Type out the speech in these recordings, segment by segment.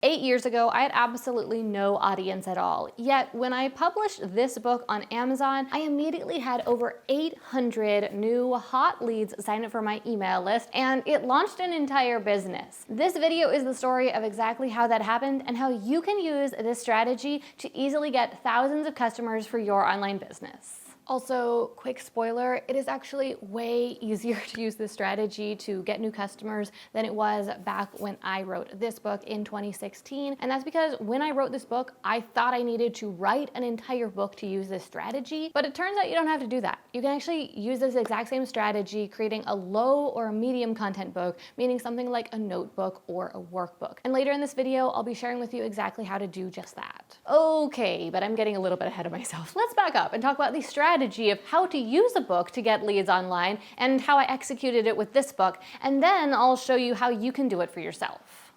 8 years ago, I had absolutely no audience at all. Yet when I published this book on Amazon, I immediately had over 800 new hot leads sign up for my email list, and it launched an entire business. This video is the story of exactly how that happened and how you can use this strategy to easily get thousands of customers for your online business. Also, quick spoiler, it is actually way easier to use this strategy to get new customers than it was back when I wrote this book in 2016. And that's because when I wrote this book, I thought I needed to write an entire book to use this strategy, but it turns out you don't have to do that. You can actually use this exact same strategy creating a low or a medium content book, meaning something like a notebook or a workbook. And later in this video, I'll be sharing with you exactly how to do just that. Okay, but I'm getting a little bit ahead of myself. Let's back up and talk about the strategy of how to use a book to get leads online and how I executed it with this book, and then I'll show you how you can do it for yourself.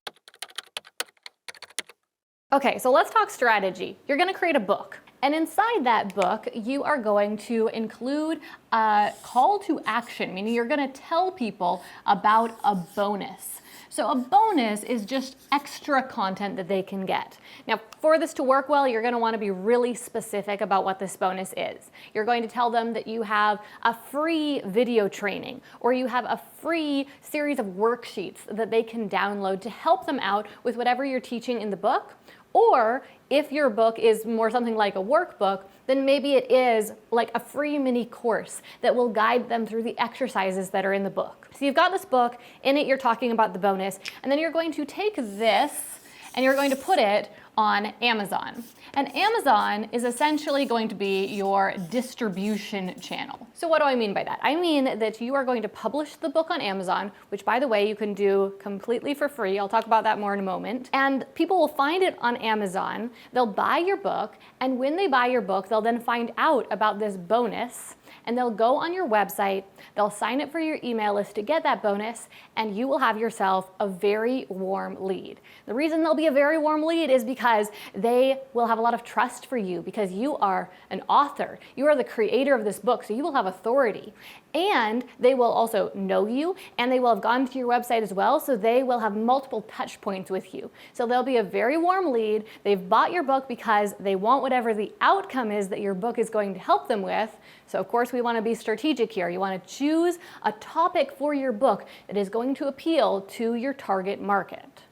Okay, so let's talk strategy. You're gonna create a book. And inside that book, you are going to include a call to action, meaning you're gonna tell people about a bonus. So a bonus is just extra content that they can get. Now, for this to work well, you're gonna wanna be really specific about what this bonus is. You're going to tell them that you have a free video training, or you have a free series of worksheets that they can download to help them out with whatever you're teaching in the book. Or if your book is more something like a workbook, then maybe it is like a free mini course that will guide them through the exercises that are in the book. So you've got this book, in it you're talking about the bonus, and then you're going to take this and you're going to put it on Amazon. And Amazon is essentially going to be your distribution channel. So what do I mean by that? I mean that you are going to publish the book on Amazon, which by the way, you can do completely for free. I'll talk about that more in a moment. And people will find it on Amazon, they'll buy your book, and when they buy your book, they'll then find out about this bonus, and they'll go on your website, they'll sign up for your email list to get that bonus, and you will have yourself a very warm lead. The reason they'll be a very warm lead is because they will have a lot of trust for you because you are an author. You are the creator of this book, so you will have authority. And they will also know you, and they will have gone to your website as well, so they will have multiple touch points with you. So they'll be a very warm lead. They've bought your book because they want whatever the outcome is that your book is going to help them with. So of course we want to be strategic here. You want to choose a topic for your book that is going to appeal to your target market.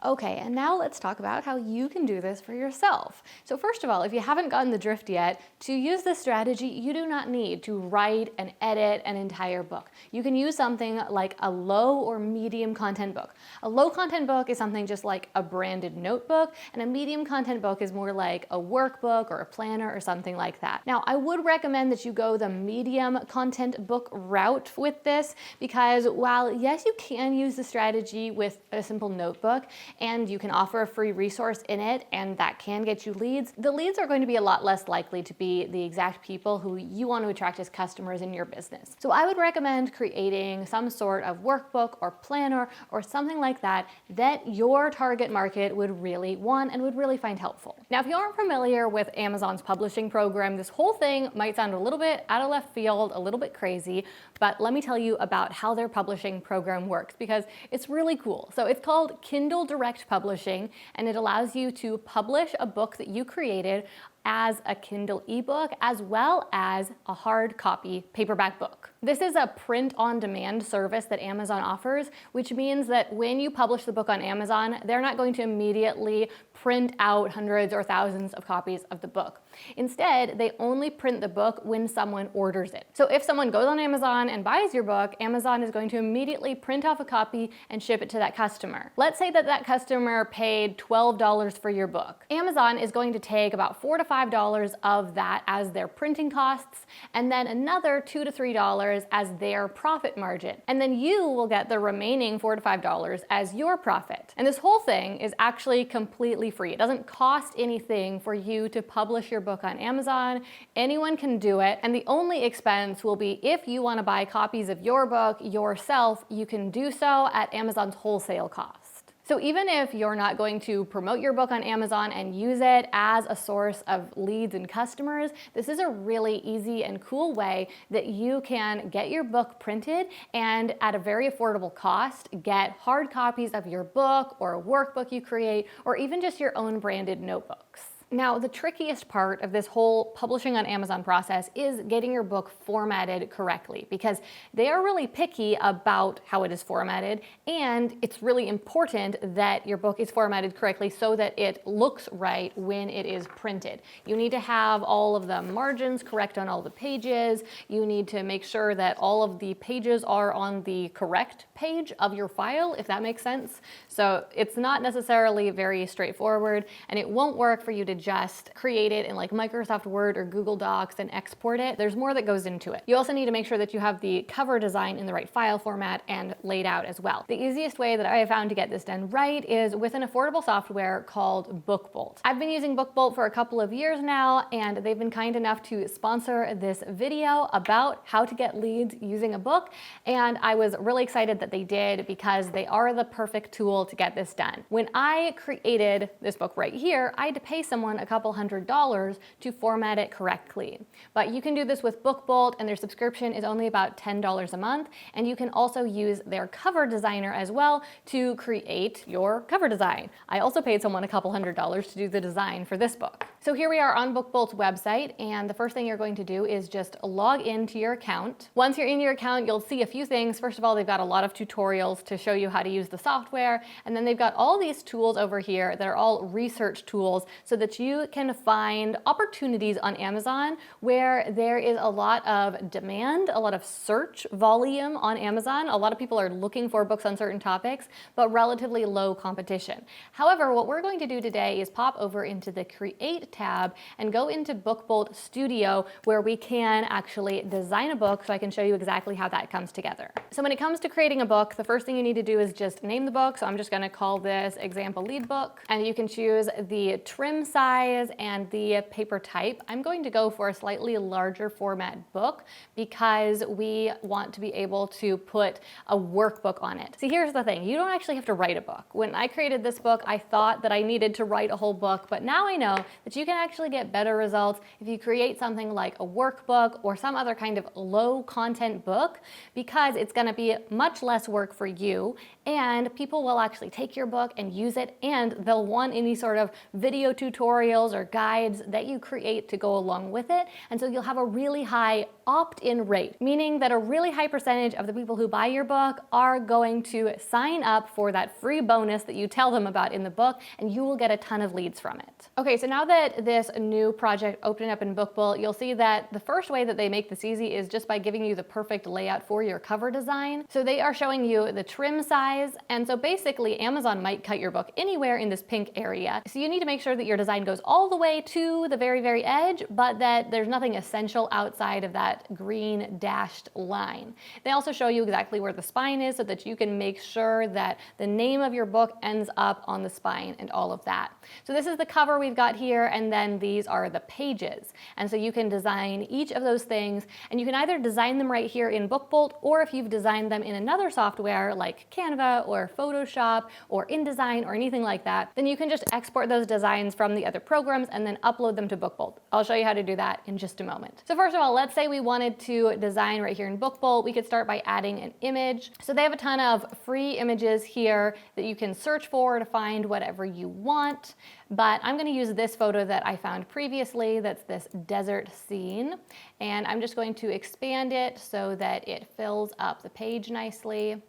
Okay, and now let's talk about how you can do this for yourself. So first of all, if you haven't gotten the drift yet, to use this strategy, you do not need to write and edit an entire book. You can use something like a low or medium content book. A low content book is something just like a branded notebook, and a medium content book is more like a workbook or a planner or something like that. Now, I would recommend that you go the medium content book route with this because while yes, you can use the strategy with a simple notebook, and you can offer a free resource in it, and that can get you leads. The leads are going to be a lot less likely to be the exact people who you want to attract as customers in your business. So I would recommend creating some sort of workbook or planner or something like that that your target market would really want and would really find helpful. Now, if you aren't familiar with Amazon's publishing program, this whole thing might sound a little bit out of left field, a little bit crazy, but let me tell you about how their publishing program works because it's really cool. So it's called Kindle Direct Publishing, and it allows you to publish a book that you created as a Kindle ebook as well as a hard copy paperback book. This is a print-on-demand service that Amazon offers, which means that when you publish the book on Amazon, they're not going to immediately print out hundreds or thousands of copies of the book. Instead, they only print the book when someone orders it. So if someone goes on Amazon and buys your book, Amazon is going to immediately print off a copy and ship it to that customer. Let's say that that customer paid $12 for your book. Amazon is going to take about $4 to $5 of that as their printing costs, and then another $2 to $3 as their profit margin. And then you will get the remaining $4 to $5 as your profit. And this whole thing is actually completely free. It doesn't cost anything for you to publish your book on Amazon. Anyone can do it, and the only expense will be if you want to buy copies of your book yourself, you can do so at Amazon's wholesale cost. So even if you're not going to promote your book on Amazon and use it as a source of leads and customers, this is a really easy and cool way that you can get your book printed and at a very affordable cost, get hard copies of your book or a workbook you create, or even just your own branded notebooks. Now, the trickiest part of this whole publishing on Amazon process is getting your book formatted correctly, because they are really picky about how it is formatted, and it's really important that your book is formatted correctly so that it looks right when it is printed. You need to have all of the margins correct on all the pages. You need to make sure that all of the pages are on the correct page of your file, if that makes sense. So it's not necessarily very straightforward, and it won't work for you to just create it in like Microsoft Word or Google Docs and export it. There's more that goes into it. You also need to make sure that you have the cover design in the right file format and laid out as well. The easiest way that I have found to get this done right is with an affordable software called BookBolt. I've been using BookBolt for a couple of years now, and they've been kind enough to sponsor this video about how to get leads using a book, and I was really excited that they did because they are the perfect tool to get this done. When I created this book right here, I had to pay someone a couple $100s to format it correctly. But you can do this with BookBolt, and their subscription is only about $10 a month, and you can also use their cover designer as well to create your cover design. I also paid someone a couple $100s to do the design for this book. So here we are on BookBolt's website, and the first thing you're going to do is just log into your account. Once you're in your account, you'll see a few things. First of all, they've got a lot of tutorials to show you how to use the software, and then they've got all these tools over here that are all research tools so that you can find opportunities on Amazon where there is a lot of demand, a lot of search volume on Amazon. A lot of people are looking for books on certain topics, but relatively low competition. However, what we're going to do today is pop over into the Create tab and go into BookBolt Studio, where we can actually design a book, so I can show you exactly how that comes together. So when it comes to creating a book, the first thing you need to do is just name the book. So I'm just going to call this Example Lead Book, and you can choose the trim size and the paper type. I'm going to go for a slightly larger format book because we want to be able to put a workbook on it. See, here's the thing. You don't actually have to write a book. When I created this book, I thought that I needed to write a whole book, but now I know that you can actually get better results if you create something like a workbook or some other kind of low content book, because it's going to be much less work for you, and people will actually take your book and use it, and they'll want any sort of video tutorials or guides that you create to go along with it. And so you'll have a really high opt-in rate, meaning that a really high percentage of the people who buy your book are going to sign up for that free bonus that you tell them about in the book, and you will get a ton of leads from it. Okay, so now that this new project opened up in BookBolt, you'll see that the first way that they make this easy is just by giving you the perfect layout for your cover design. So they are showing you the trim size, and so basically Amazon might cut your book anywhere in this pink area. So you need to make sure that your design goes all the way to the very, very edge, but that there's nothing essential outside of that green dashed line. They also show you exactly where the spine is so that you can make sure that the name of your book ends up on the spine and all of that. So this is the cover we've got here, and then these are the pages. And so you can design each of those things, and you can either design them right here in BookBolt, or if you've designed them in another software like Canva or Photoshop or InDesign or anything like that, then you can just export those designs from the other programs and then upload them to BookBolt. I'll show you how to do that in just a moment. So first of all, let's say we wanted to design right here in BookBolt. We could start by adding an image. So they have a ton of free images here that you can search for to find whatever you want. But I'm going to use this photo that I found previously. That's this desert scene. And I'm just going to expand it so that it fills up the page nicely.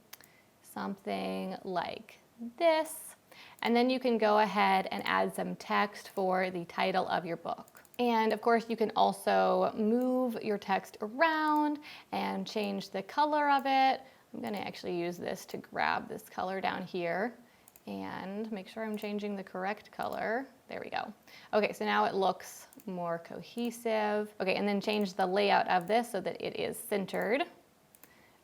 Something like this. And then you can go ahead and add some text for the title of your book. And of course, you can also move your text around and change the color of it. I'm going to actually use this to grab this color down here and make sure I'm changing the correct color. There we go. Okay, so now it looks more cohesive. Okay, and then change the layout of this so that it is centered.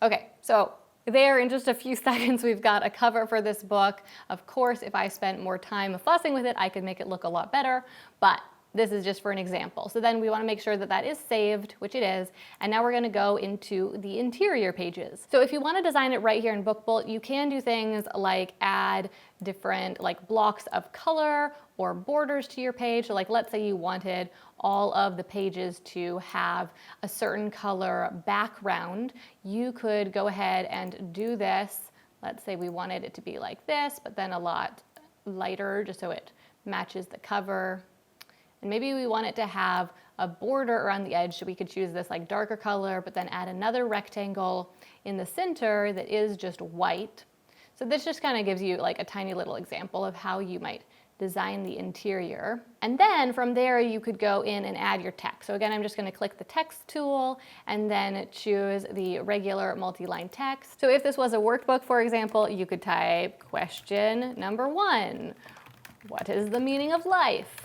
Okay, so there, in just a few seconds, we've got a cover for this book. Of course, if I spent more time fussing with it, I could make it look a lot better, but This is just for an example. So then we want to make sure that that is saved, which it is. And now we're going to go into the interior pages. So if you want to design it right here in Book Bolt, you can do things like add different like blocks of color or borders to your page. So like let's say you wanted all of the pages to have a certain color background. You could go ahead and do this. Let's say we wanted it to be like this, but then a lot lighter just so it matches the cover. And maybe we want it to have a border around the edge, so we could choose this like darker color, but then add another rectangle in the center that is just white. So this just kind of gives you like a tiny little example of how you might design the interior. And then from there you could go in and add your text. So again, I'm just going to click the text tool and then choose the regular multi-line text. So if this was a workbook, for example, you could type question number 1. What is the meaning of life?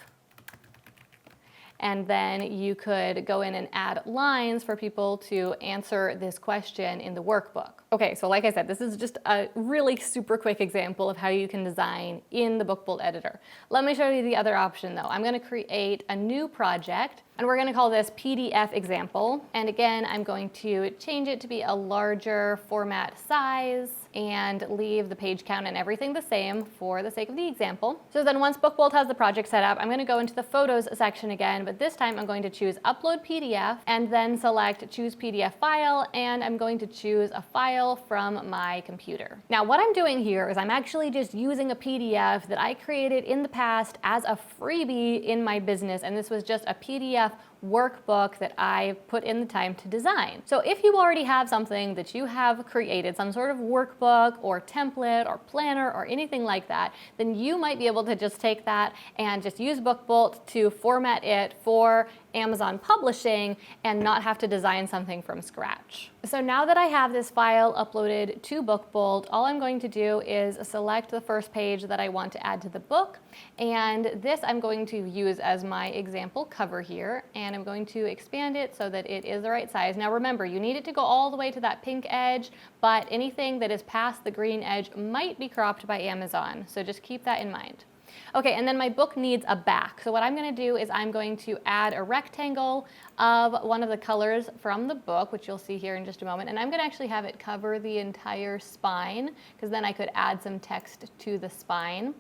And then you could go in and add lines for people to answer this question in the workbook. Okay, so like I said, this is just a really super quick example of how you can design in the Book Bolt editor. Let me show you the other option though. I'm going to create a new project and we're going to call this PDF example. And again, I'm going to change it to be a larger format size and leave the page count and everything the same for the sake of the example. So then once Book Bolt has the project set up, I'm going to go into the photos section again, but this time I'm going to choose upload PDF and then select choose PDF file, and I'm going to choose a file from my computer. Now what I'm doing here is I'm actually just using a PDF that I created in the past as a freebie in my business, and this was just a PDF workbook that I put in the time to design. So if you already have something that you have created, some sort of workbook or template or planner or anything like that, then you might be able to just take that and just use Book Bolt to format it for Amazon publishing and not have to design something from scratch. So now that I have this file uploaded to Book Bolt, all I'm going to do is select the first page that I want to add to the book, and this I'm going to use as my example cover here, and I'm going to expand it so that it is the right size. Now remember, you need it to go all the way to that pink edge, but anything that is past the green edge might be cropped by Amazon, so just keep that in mind. Okay, and then my book needs a back. So what I'm going to do is I'm going to add a rectangle of one of the colors from the book, which you'll see here in just a moment. And I'm going to actually have it cover the entire spine, because then I could add some text to the spine,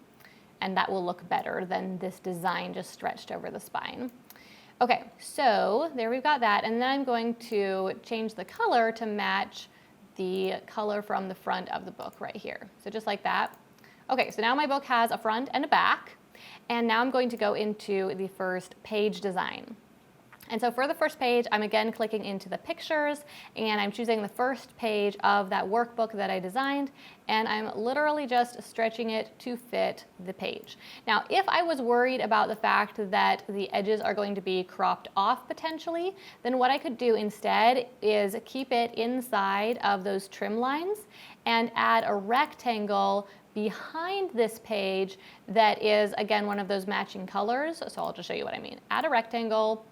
and that will look better than this design just stretched over the spine. Okay, so there we've got that. And then I'm going to change the color to match the color from the front of the book right here. So just like that. Okay, so now my book has a front and a back, and now I'm going to go into the first page design. And so for the first page, I'm again clicking into the pictures, and I'm choosing the first page of that workbook that I designed, and I'm literally just stretching it to fit the page. Now, if I was worried about the fact that the edges are going to be cropped off potentially, then what I could do instead is keep it inside of those trim lines and add a rectangle behind this page that is, again, one of those matching colors. So I'll just show you what I mean. Add a rectangle,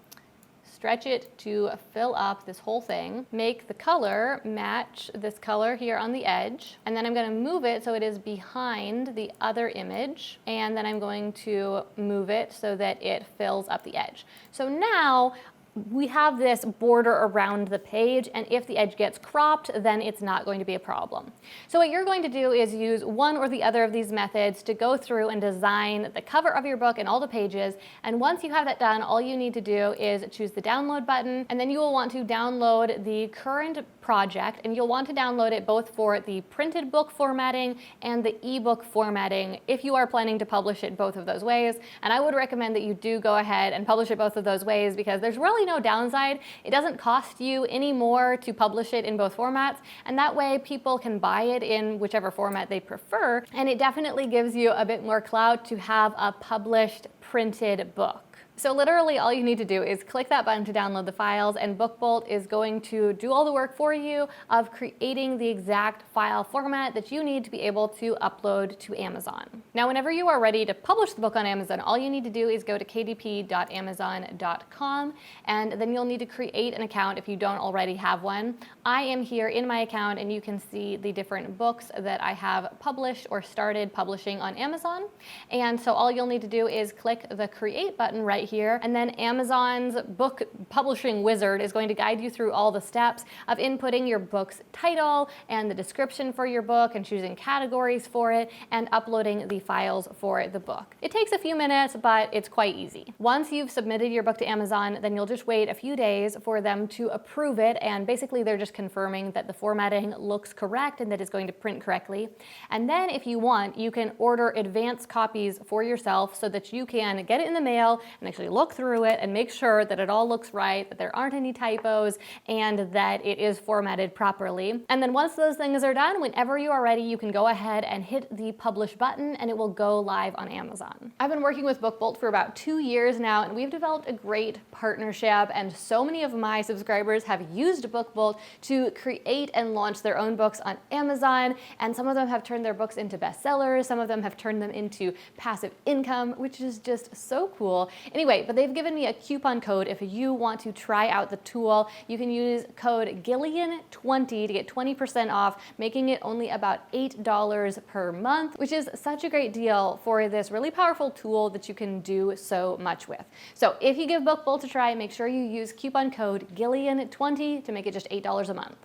stretch it to fill up this whole thing, make the color match this color here on the edge, and then I'm going to move it so it is behind the other image, and then I'm going to move it so that it fills up the edge. So now we have this border around the page, and if the edge gets cropped, then it's not going to be a problem. So what you're going to do is use one or the other of these methods to go through and design the cover of your book and all the pages, and once you have that done, all you need to do is choose the download button, and then you will want to download the current project, and you'll want to download it both for the printed book formatting and the ebook formatting if you are planning to publish it both of those ways. And I would recommend that you do go ahead and publish it both of those ways, because there's really no downside. It doesn't cost you any more to publish it in both formats, and that way people can buy it in whichever format they prefer, and it definitely gives you a bit more clout to have a published printed book. So literally all you need to do is click that button to download the files, and Book Bolt is going to do all the work for you of creating the exact file format that you need to be able to upload to Amazon. Now, whenever you are ready to publish the book on Amazon, all you need to do is go to kdp.amazon.com, and then you'll need to create an account if you don't already have one. I am here in my account, and you can see the different books that I have published or started publishing on Amazon. And so all you'll need to do is click the create button right right here. And then Amazon's book publishing wizard is going to guide you through all the steps of inputting your book's title and the description for your book and choosing categories for it and uploading the files for the book. It takes a few minutes, but it's quite easy. Once you've submitted your book to Amazon, then you'll just wait a few days for them to approve it, and basically they're just confirming that the formatting looks correct and that it's going to print correctly. And then if you want, you can order advance copies for yourself so that you can get it in the mail and actually look through it and make sure that it all looks right, that there aren't any typos, and that it is formatted properly. And then once those things are done, whenever you are ready, you can go ahead and hit the publish button and it will go live on Amazon. I've been working with BookBolt for about 2 years now, and we've developed a great partnership, and so many of my subscribers have used BookBolt to create and launch their own books on Amazon, and some of them have turned their books into bestsellers, some of them have turned them into passive income, which is just so cool. Anyway, but they've given me a coupon code if you want to try out the tool. You can use code Gillian20 to get 20% off, making it only about $8 per month, which is such a great deal for this really powerful tool that you can do so much with. So if you give BookBolt a try, make sure you use coupon code Gillian20 to make it just $8 a month.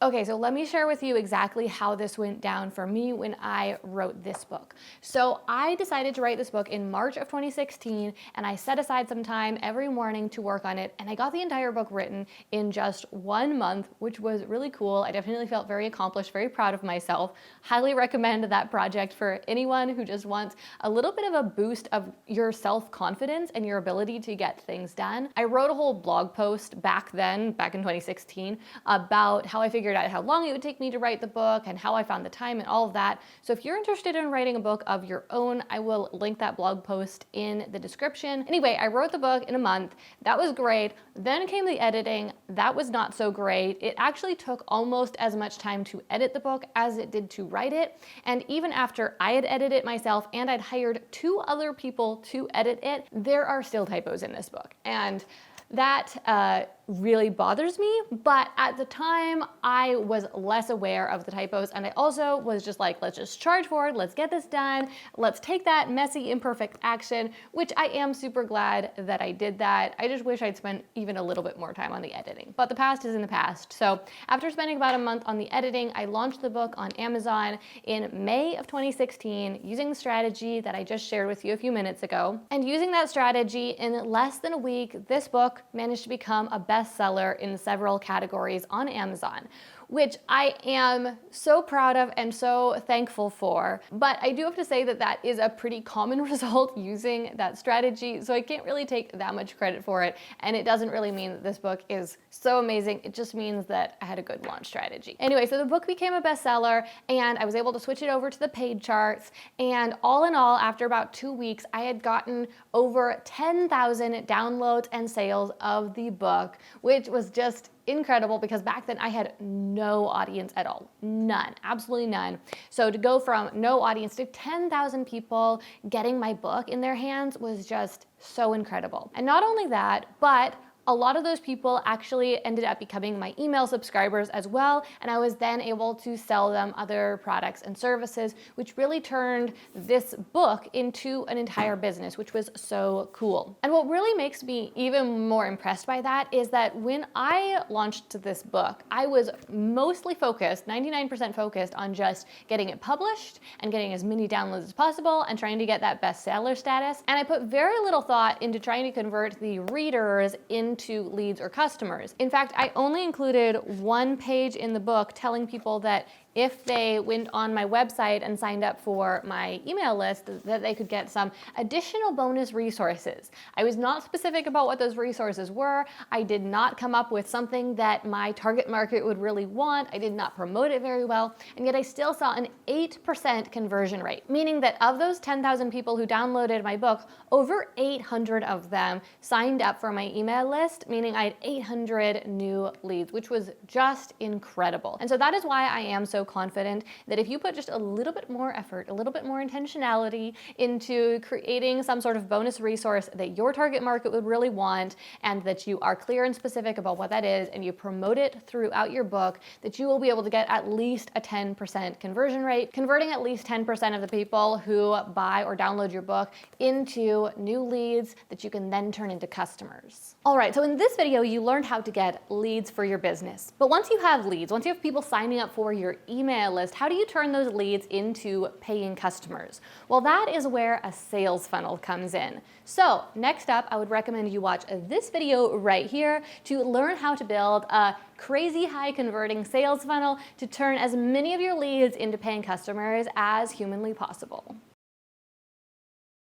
Okay, so let me share with you exactly how this went down for me when I wrote this book. So I decided to write this book in March of 2016, and I set aside some time every morning to work on it, and I got the entire book written in just 1 month, which was really cool. I definitely felt very accomplished, very proud of myself. Highly recommend that project for anyone who just wants a little bit of a boost of your self-confidence and your ability to get things done. I wrote a whole blog post back in 2016, about how I figured out how long it would take me to write the book and how I found the time and all of that. So if you're interested in writing a book of your own, I will link that blog post in the description. Anyway, I wrote the book in a month. That was great. Then came the editing. That was not so great. It actually took almost as much time to edit the book as it did to write it. And even after I had edited it myself and I'd hired 2 other people to edit it, there are still typos in this book. And that really bothers me, but at the time I was less aware of the typos, and I also was just like, let's just charge forward, let's get this done, let's take that messy, imperfect action, which I am super glad that I did that. I just wish I'd spent even a little bit more time on the editing, but the past is in the past. So after spending about a month on the editing, I launched the book on Amazon in May of 2016 using the strategy that I just shared with you a few minutes ago. And using that strategy, in less than a week, this book managed to become a bestseller in several categories on Amazon, which I am so proud of and so thankful for. But I do have to say that that is a pretty common result using that strategy, so I can't really take that much credit for it, and it doesn't really mean that this book is so amazing. It just means that I had a good launch strategy. Anyway, so the book became a bestseller, and I was able to switch it over to the paid charts, and all in all, after about 2 weeks, I had gotten over 10,000 downloads and sales of the book, which was just incredible because back then I had no audience at all. None, absolutely none. So to go from no audience to 10,000 people getting my book in their hands was just so incredible. And not only that, but a lot of those people actually ended up becoming my email subscribers as well, and I was then able to sell them other products and services, which really turned this book into an entire business, which was so cool. And what really makes me even more impressed by that is that when I launched this book, I was mostly focused, 99% focused on just getting it published and getting as many downloads as possible and trying to get that bestseller status. And I put very little thought into trying to convert the readers into leads or customers. In fact, I only included one page in the book telling people that if they went on my website and signed up for my email list, that they could get some additional bonus resources. I was not specific about what those resources were. I did not come up with something that my target market would really want. I did not promote it very well, and yet I still saw an 8% conversion rate, meaning that of those 10,000 people who downloaded my book, over 800 of them signed up for my email list, meaning I had 800 new leads, which was just incredible. And so that is why I am so confident that if you put just a little bit more effort, a little bit more intentionality into creating some sort of bonus resource that your target market would really want, and that you are clear and specific about what that is, and you promote it throughout your book, that you will be able to get at least a 10% conversion rate, converting at least 10% of the people who buy or download your book into new leads that you can then turn into customers. All right, so in this video, you learned how to get leads for your business. But once you have leads, once you have people signing up for your email list, how do you turn those leads into paying customers? Well, that is where a sales funnel comes in. So next up, I would recommend you watch this video right here to learn how to build a crazy high converting sales funnel to turn as many of your leads into paying customers as humanly possible.